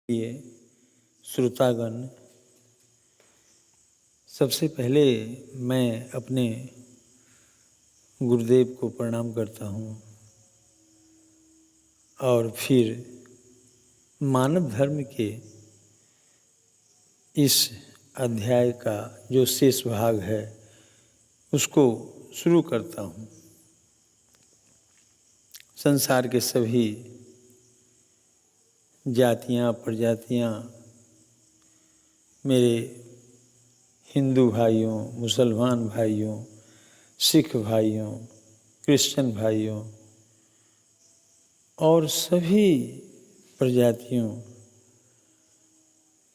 लिए श्रोतागण, सबसे पहले मैं अपने गुरुदेव को प्रणाम करता हूँ और फिर मानव धर्म के इस अध्याय का जो शेष भाग है उसको शुरू करता हूँ। संसार के सभी जातियाँ प्रजातियाँ, मेरे हिंदू भाइयों, मुसलमान भाइयों, सिख भाइयों, क्रिश्चियन भाइयों और सभी प्रजातियों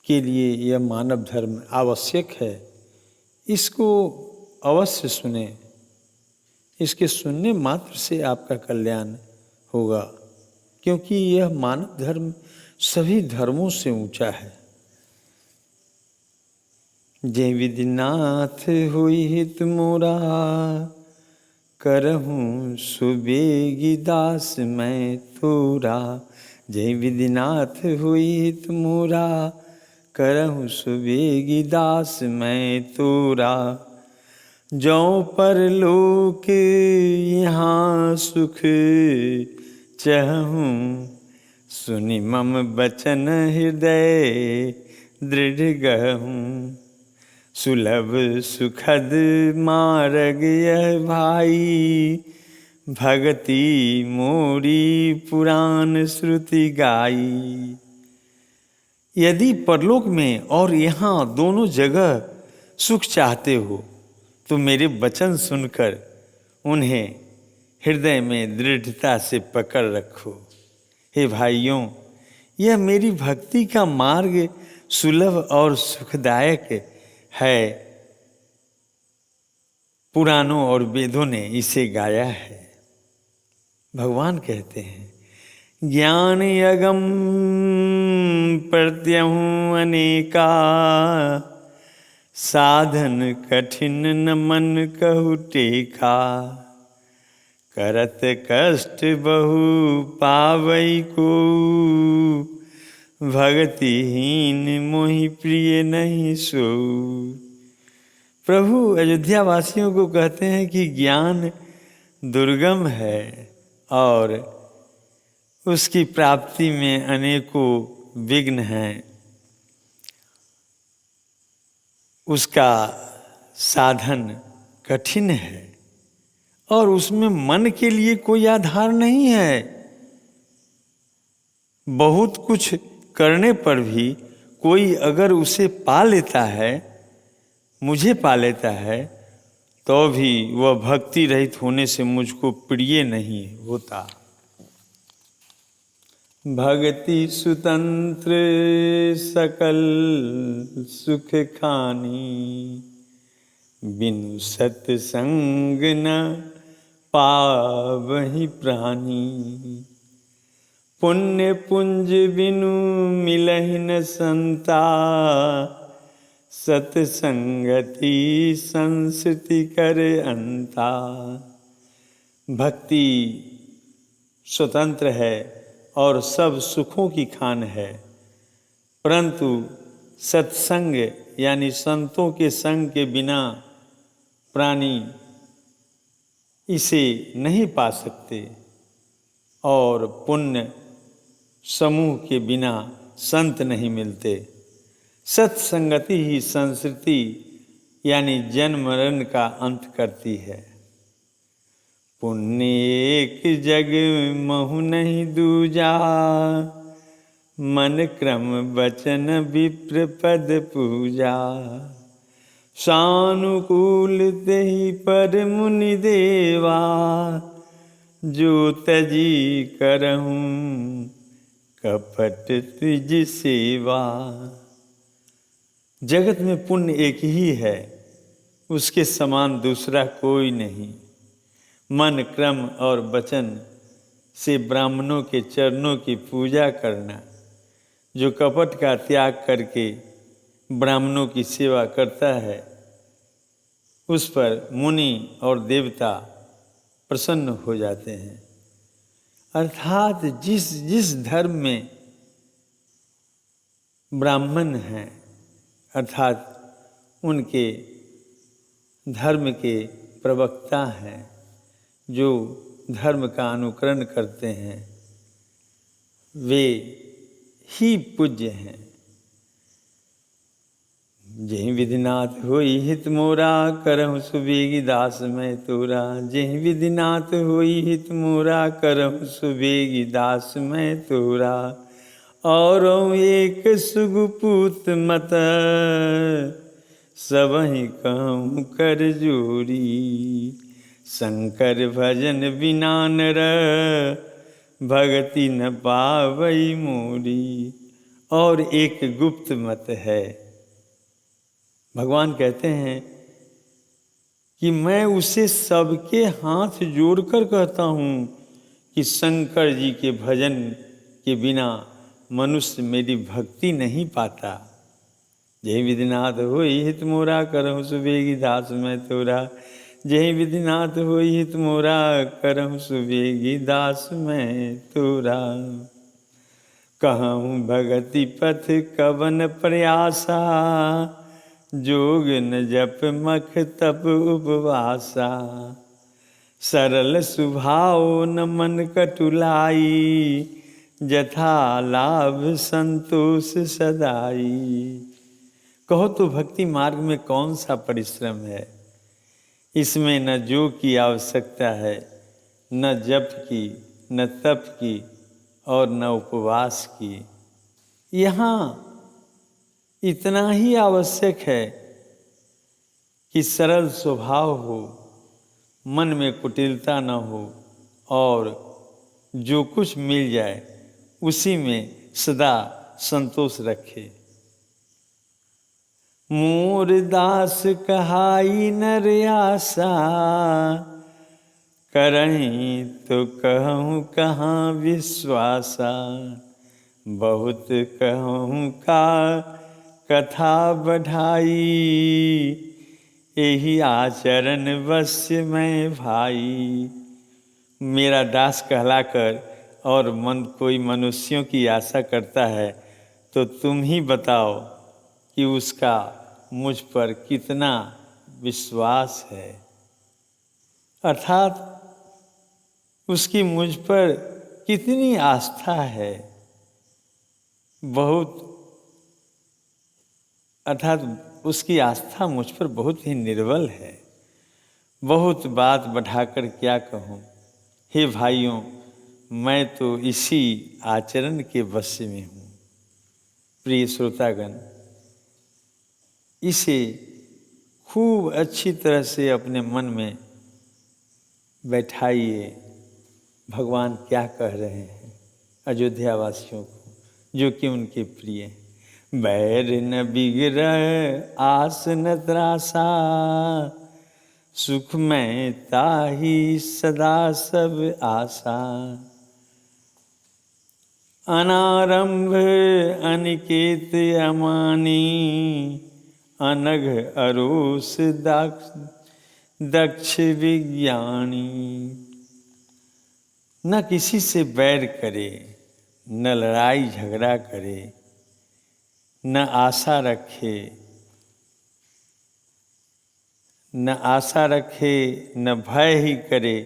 के लिए यह मानव धर्म आवश्यक है। इसको अवश्य सुने। इसके सुनने मात्र से आपका कल्याण होगा, क्योंकि यह मानव धर्म सभी धर्मों से ऊंचा है। जय विधिनाथ हुई हित मोरा, करहूँ सुबेगी दास मैं तोरा। जय विधिनाथ हुई हित मोरा, करहूँ सुबेगी दास मैं तोरा। जौं परलोक यहाँ सुख चहूँ, सुनि मम बचन हृदय दृढ़ गहूँ। सुलभ सुखद मार्ग यह भाई, भगति मोरी पुराण श्रुति गाई। यदि परलोक में और यहाँ दोनों जगह सुख चाहते हो तो मेरे वचन सुनकर उन्हें हृदय में दृढ़ता से पकड़ रखो। हे भाइयों, यह मेरी भक्ति का मार्ग सुलभ और सुखदायक है। पुराणों और वेदों ने इसे गाया है। भगवान कहते हैं, ज्ञान यगम प्रत्यहूँ अनेका, साधन कठिन न मन कहु टेका। करत कष्ट बहु पावई को, भगतिहीन मोहि प्रिय नहीं सो। प्रभु अयोध्या वासियों को कहते हैं कि ज्ञान दुर्गम है और उसकी प्राप्ति में अनेकों विघ्न हैं। उसका साधन कठिन है और उसमें मन के लिए कोई आधार नहीं है। बहुत कुछ करने पर भी कोई अगर उसे पा लेता है, मुझे पा लेता है, तो भी वह भक्ति रहित होने से मुझको प्रिय नहीं होता। भक्ति सुतंत्र सकल सुख खानी, बिनु सत्संग न पावहि प्राणी। पुण्य पुंज बिनु मिलहि न संता, सत्संगति संस्कृति कर अंता। भक्ति स्वतंत्र है और सब सुखों की खान है, परंतु सत्संग यानी संतों के संग के बिना प्राणी इसे नहीं पा सकते और पुण्य समूह के बिना संत नहीं मिलते। सत्संगति ही संस्कृति यानी जन्म मरण का अंत करती है। पुण्य एक जग महु नहीं दूजा, मन क्रम वचन विप्र पद पूजा। सानुकूल तेहि पर मुनि देवा, जो तजी करहूँ कपट त्रिज सेवा। जगत में पुण्य एक ही है, उसके समान दूसरा कोई नहीं। मन क्रम और वचन से ब्राह्मणों के चरणों की पूजा करना। जो कपट का त्याग करके ब्राह्मणों की सेवा करता है, उस पर मुनि और देवता प्रसन्न हो जाते हैं। अर्थात जिस जिस धर्म में ब्राह्मण हैं, अर्थात उनके धर्म के प्रवक्ता हैं, जो धर्म का अनुकरण करते हैं, वे ही पूज्य हैं। जहि विधिनाथ होई हित मोरा, करहु सुबेगी दास मैं तोरा। जहि विधिनाथ होई हित मोरा, करहु सुबेगी दास मैं तोरा। और एक सुगुपूत मत, सबहि कहूँ कर जोरी। शंकर भजन बिना नर, भगति न पावई मोरी। और एक गुप्त मत है, भगवान कहते हैं कि मैं उसे सबके हाथ जोड़कर कहता हूँ कि शंकर जी के भजन के बिना मनुष्य मेरी भक्ति नहीं पाता। जय विधिनाथ होई हित मोरा, करहु सुबेगी दास मैं तोरा। जय विधिनाथ होई हित मोरा, करहु सुबेगी दास मैं तोरा। कहूँ भगति पथ कवन प्रयासा, जोग न जप मख तप उपवासा। सरल स्वभाव न मन कटुलाई, जथा लाभ संतोष सदाई। कहो तो भक्ति मार्ग में कौन सा परिश्रम है? इसमें न जोग की आवश्यकता है, न जप की, न तप की और न उपवास की। यहाँ इतना ही आवश्यक है कि सरल स्वभाव हो, मन में कुटिलता न हो और जो कुछ मिल जाए उसी में सदा संतोष रखे। मोर दास कहाई नर आशा, करहीं तो कहूँ कहाँ विश्वासा। बहुत कहूँ का कथा बढ़ाई, यही आचरण वश्य में भाई। मेरा दास कहलाकर और कोई मनुष्यों की आशा करता है तो तुम ही बताओ कि उसका मुझ पर कितना विश्वास है, अर्थात उसकी मुझ पर कितनी आस्था है। बहुत अर्थात उसकी आस्था मुझ पर बहुत ही निर्बल है। बहुत बात बढ़ाकर क्या कहूँ। हे भाइयों, मैं तो इसी आचरण के वश में हूँ। प्रिय श्रोतागण, इसे खूब अच्छी तरह से अपने मन में बैठाइए। भगवान क्या कह रहे हैं अयोध्या वासियों को, जो कि उनके प्रिय हैं। बैर न बिगड़ आस न त्रासा, सुख में ताही सदा सब आशा। अनारंभ अनिकेत अमानी, अनघ अरोस दक्ष विज्ञानी। न किसी से बैर करे, न लड़ाई झगड़ा करे, न आशा रखे, न भय ही करे।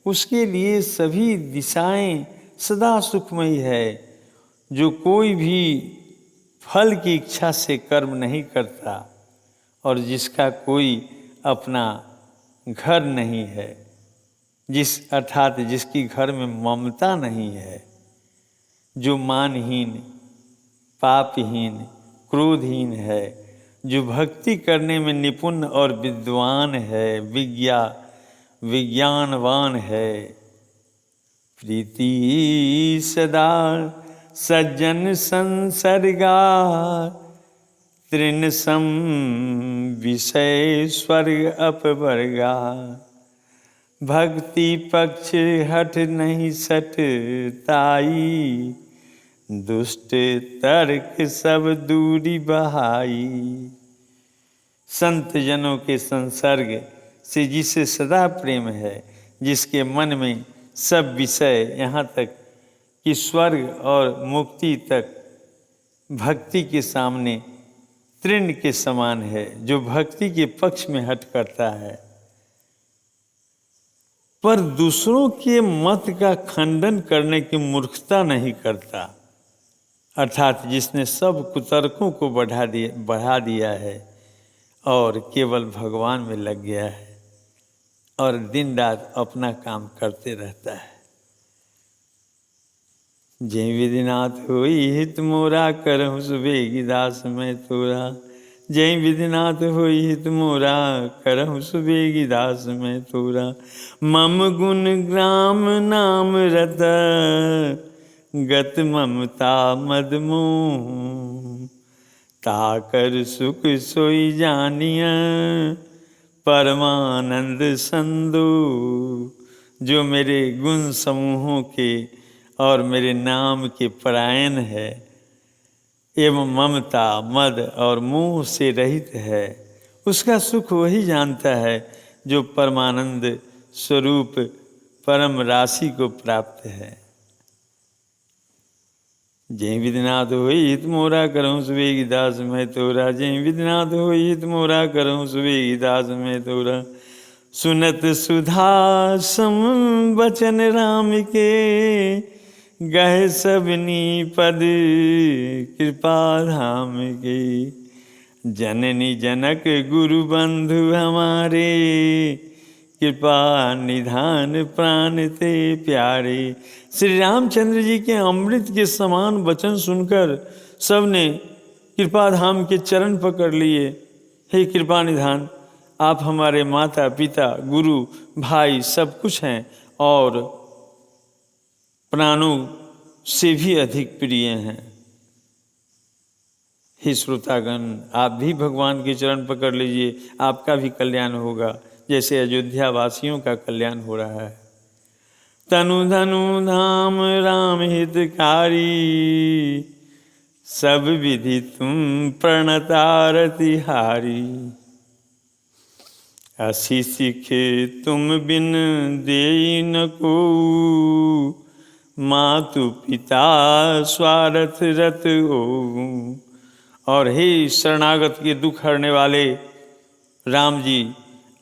उसके लिए सभी दिशाएं सदा सुखमयी है। जो कोई भी फल की इच्छा से कर्म नहीं करता और जिसका कोई अपना घर नहीं है, अर्थात जिसकी घर में ममता नहीं है, जो मानहीन, पापहीन, क्रोधहीन है, जो भक्ति करने में निपुण और विद्वान है, विज्ञानवान है। प्रीति सदा सज्जन संसर्गा, तृण सम विषय स्वर्ग अपवर्गा। भक्ति पक्ष हट नहीं सटताई, दुष्ट तर्क सब दूरी बहाई। संत जनों के संसर्ग से जिसे सदा प्रेम है, जिसके मन में सब विषय यहाँ तक कि स्वर्ग और मुक्ति तक भक्ति के सामने तृण के समान है, जो भक्ति के पक्ष में हट करता है पर दूसरों के मत का खंडन करने की मूर्खता नहीं करता, अर्थात जिसने सब कुतर्कों को बढ़ा दिया है और केवल भगवान में लग गया है और दिन रात अपना काम करते रहता है। जय विधिनाथ होई हित मोरा करहु सुबेगी दास मैं तोरा। जय विधिनाथ होई हित मोरा करहु सुबेगी दास मैं तोरा। मम गुण ग्राम नाम रत गत ममता मद मोह। ताकर सुख सोई जानिय परमानंद संदो। जो मेरे गुण समूहों के और मेरे नाम के परायण है एवं ममता मद और मोह से रहित है, उसका सुख वही जानता है जो परमानंद स्वरूप परम राशि को प्राप्त है। जय विधिनाथ होई हित मोरा करहु सुबेगी दास मैं तोरा। जय विधिनाथ होई हित मोरा करहु सुबेगी दास मैं तोरा। सुनत सुधा सम बचन राम के गहे सबनी पद कृपा धाम के। जननी जनक गुरु बंधु हमारे कृपा निधान प्राण ते प्यारे। श्री रामचंद्र जी के अमृत के समान वचन सुनकर सबने कृपा धाम के चरण पकड़ लिए। हे कृपा निधान, आप हमारे माता पिता गुरु भाई सब कुछ हैं और प्राणों से भी अधिक प्रिय हैं। हे श्रोतागण, आप भी भगवान के चरण पकड़ लीजिए, आपका भी कल्याण होगा जैसे अयोध्या वासियों का कल्याण हो रहा है। तनु धनु धाम राम हितकारी सब विधि तुम प्रणतारति हारी। असी सिखे तुम बिन देई न को मातु पिता स्वार्थ रत हो। और हे शरणागत के दुख हरने वाले राम जी,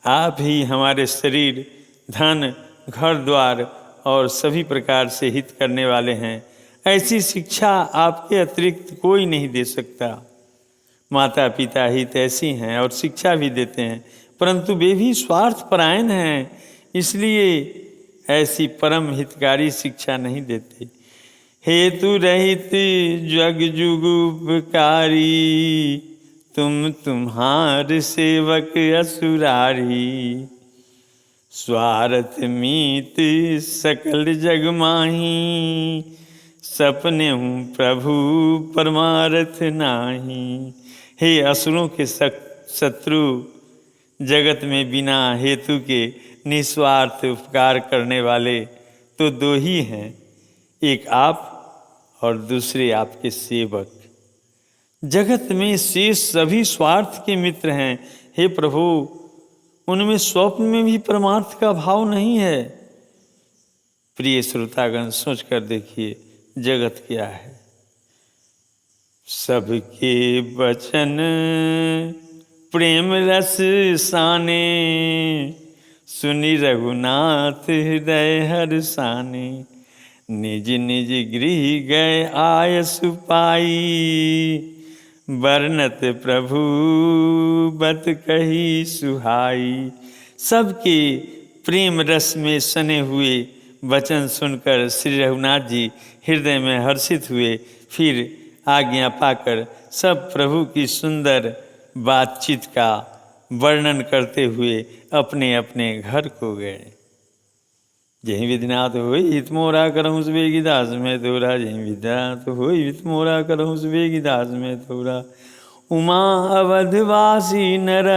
आप ही हमारे शरीर धन घर द्वार और सभी प्रकार से हित करने वाले हैं। ऐसी शिक्षा आपके अतिरिक्त कोई नहीं दे सकता। माता पिता हित ऐसी हैं और शिक्षा भी देते हैं, परंतु वे भी स्वार्थ परायण हैं, इसलिए ऐसी परम हितकारी शिक्षा नहीं देते। हेतु रहित जग जुग उपकारी तुम तुम्हार सेवक असुरारी। स्वार्थ मीत सकल जग माही सपने हूँ प्रभु परमार्थ नाही। हे असुरों के शत्रु, जगत में बिना हेतु के निस्वार्थ उपकार करने वाले तो दो ही हैं, एक आप और दूसरे आपके सेवक। जगत में शेष सभी स्वार्थ के मित्र हैं। हे प्रभु, उनमें स्वप्न में भी परमार्थ का भाव नहीं है। प्रिय श्रोतागण, सोच कर देखिए जगत क्या है। सबके वचन प्रेम रस साने सुनि रघुनाथ हृदय हर्षाने। निज निज गृह गए आयस पाई वर्णत प्रभु बत कही सुहाई। सबके प्रेम रस में सने हुए वचन सुनकर श्री रघुनाथ जी हृदय में हर्षित हुए। फिर आज्ञा पाकर सब प्रभु की सुंदर बातचीत का वर्णन करते हुए अपने अपने घर को गए। जय विधिनाथ होई हित मोरा करहु सुबेगी दास मैं तोरा। जय विधिनाथ होई हित मोरा करहु सुबेगी दास मैं तोरा। उमा अवधवासी नर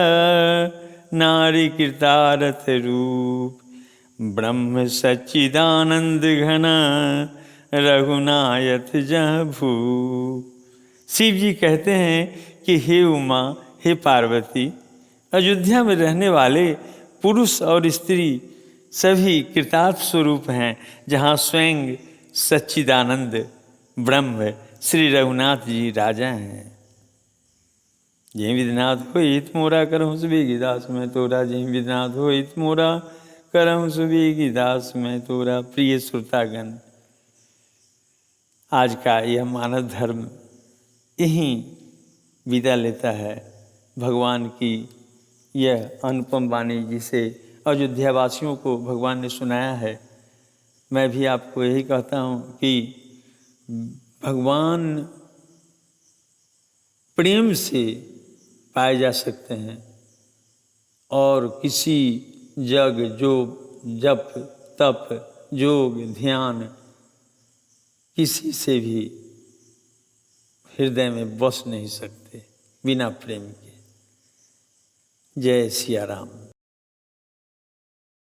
नारी कृतारथ रूप ब्रह्म सच्चिदानंद घन रघुनायक जह भूप। शिव जी कहते हैं कि हे उमा, हे पार्वती, अयोध्या में रहने वाले पुरुष और स्त्री सभी कृतार्थ स्वरूप हैं, जहाँ स्वयं सच्चिदानंद ब्रह्म श्री रघुनाथ जी राजा हैं। जय विधनाथ होइत मोरा करहूँ सुबीगी दास मैं तोरा, जय विधनाथ होइत मोरा करहूँ सुबीगी दास मैं तोरा। प्रिय श्रोतागण, आज का यह मानव धर्म यहीं विदा लेता है। भगवान की यह अनुपम वाणी जिसे अयोध्या वासियों को भगवान ने सुनाया है, मैं भी आपको यही कहता हूँ कि भगवान प्रेम से पाए जा सकते हैं और किसी जग जो जप तप योग ध्यान किसी से भी हृदय में बस नहीं सकते बिना प्रेम के। जय सिया राम।